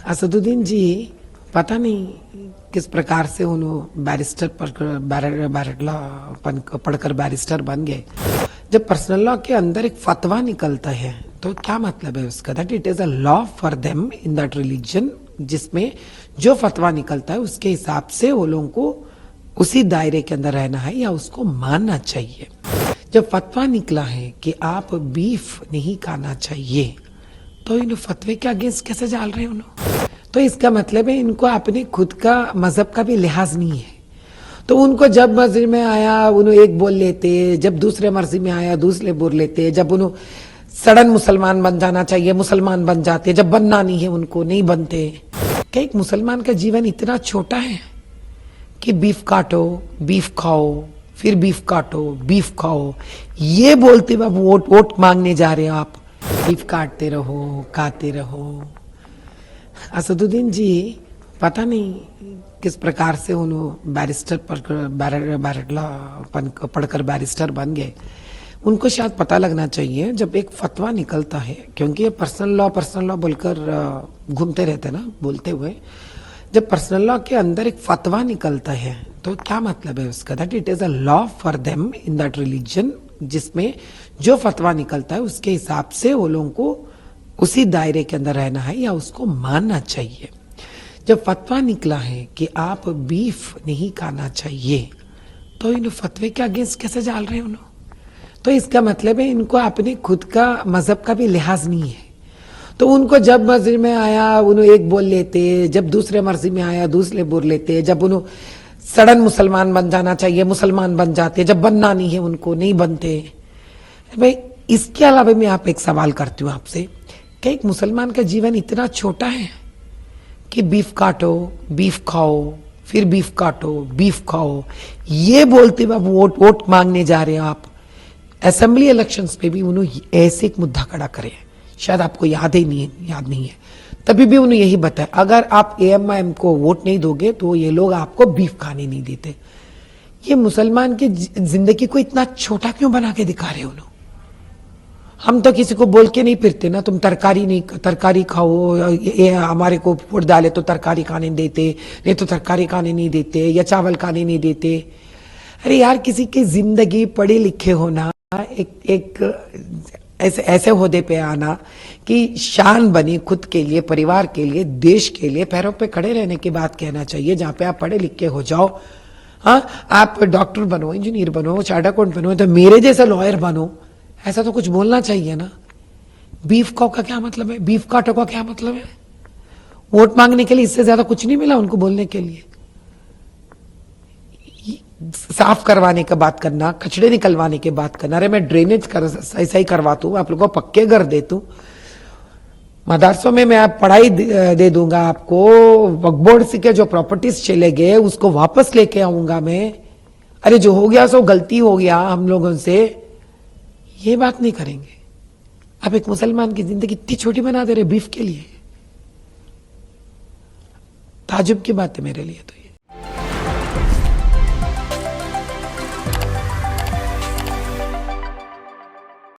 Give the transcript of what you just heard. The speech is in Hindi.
असदुद्दीन जी पता नहीं किस प्रकार से उन्होंने बैरिस्टर पढ़कर बैरिस्टर बन गए। जब पर्सनल लॉ के अंदर एक फतवा निकलता है तो क्या मतलब है उसका? That it is a law for them in that religion, जिसमें जो फतवा निकलता है उसके हिसाब से वो लोगों को उसी दायरे के अंदर रहना है या उसको मानना चाहिए। जब फतवा निकला है कि आप बीफ नहीं खाना चाहिए, तो इन फतवे के अगेंस्ट कैसे जाल रहे हैं उन्होंने? तो इसका मतलब है इनको अपने खुद का मजहब का भी लिहाज नहीं है। तो उनको जब मर्जी में आया उन्होंने एक बोल लेते, जब दूसरे मर्जी में आया दूसरे बोल लेते, जब उन्होंने सडन मुसलमान बन जाना चाहिए मुसलमान बन जाते, जब बनना नहीं है उनको नहीं बनते। क्या एक मुसलमान का जीवन इतना छोटा है कि बीफ काटो बीफ खाओ फिर बीफ काटो बीफ खाओ, ये बोलते हुए वोट मांगने जा रहे हो आप? बीफ काटते रहो खाते रहो। असदुद्दीन जी पता नहीं किस प्रकार से उन्होंने बैरिस्टर पढ़कर बैरिस्टर बन गए। उनको शायद पता लगना चाहिए जब एक फतवा निकलता है, क्योंकि ये पर्सनल लॉ बोलकर घूमते रहते ना बोलते हुए। जब पर्सनल लॉ के अंदर एक फतवा निकलता है तो क्या मतलब है उसका? That it is a law for them in that religion, जिसमें जो फतवा निकलता है उसके हिसाब से वो लोगों को उसी दायरे के अंदर रहना है या उसको मानना चाहिए। जब फतवा निकला है कि आप बीफ नहीं खाना चाहिए, तो इन फतवे के अगेंस्ट कैसे जाल रहे हैं उन्होंने? तो इसका मतलब है इनको अपने खुद का मजहब का भी लिहाज नहीं है। तो उनको जब मर्जी में आया उन्होंने एक बोल लेते, जब दूसरे मर्जी में आया दूसरे बोल लेते, जब उन्होंने सडन मुसलमान बन जाना चाहिए मुसलमान बन जाते, जब बनना नहीं है उनको नहीं बनते। भाई इसके अलावा मैं आप एक सवाल करती हूँ आपसे, क्या एक मुसलमान का जीवन इतना छोटा है कि बीफ काटो बीफ खाओ फिर बीफ काटो बीफ खाओ, ये बोलते हुए वोट मांगने जा रहे हो आप? असेंबली इलेक्शंस पे भी उन्होंने ऐसे एक मुद्दा खड़ा करे, शायद आपको याद नहीं है, तभी भी उन्होंने यही बताया अगर आप AMIM को वोट नहीं दोगे तो ये लोग आपको बीफ खाने नहीं देते। ये मुसलमान की जिंदगी को इतना छोटा क्यों बना के दिखा रहे हो लोग? हम तो किसी को बोल के नहीं फिरते ना, तुम तरकारी खाओ, हमारे को वोट डाले तो तरकारी खाने देते, नहीं तो तरकारी खाने नहीं देते या चावल खाने नहीं देते। अरे यार, किसी की जिंदगी पढ़े लिखे होना, एक ऐसे ओहदे पे आना कि शान बनी खुद के लिए परिवार के लिए देश के लिए पैरों पे खड़े रहने की बात कहना चाहिए, जहां पे आप पढ़े लिखे हो जाओ। हाँ, आप डॉक्टर बनो, इंजीनियर बनो, चार्टर्ड अकाउंटेंट बनो, तो मेरे जैसा लॉयर बनो, ऐसा तो कुछ बोलना चाहिए ना। बीफ खाओ का क्या मतलब है? बीफ काटो का क्या मतलब है? वोट मांगने के लिए इससे ज्यादा कुछ नहीं मिला उनको बोलने के लिए। साफ करवाने का बात करना, कचड़े निकलवाने की बात करना, अरे मैं ड्रेनेज ऐसा ही करवाता हूं, आप लोगों को पक्के घर देता हूं, मदरसों में मैं आप पढ़ाई दे दूंगा आपको, वक्फ बोर्ड से के जो प्रॉपर्टीज चले गए उसको वापस लेके आऊंगा मैं। अरे जो हो गया सो गलती हो गया हम लोगों से, ये बात नहीं करेंगे। आप एक मुसलमान की जिंदगी इतनी छोटी बना दे रहे बीफ के लिए। ताजुब की बात है मेरे लिए तो ये।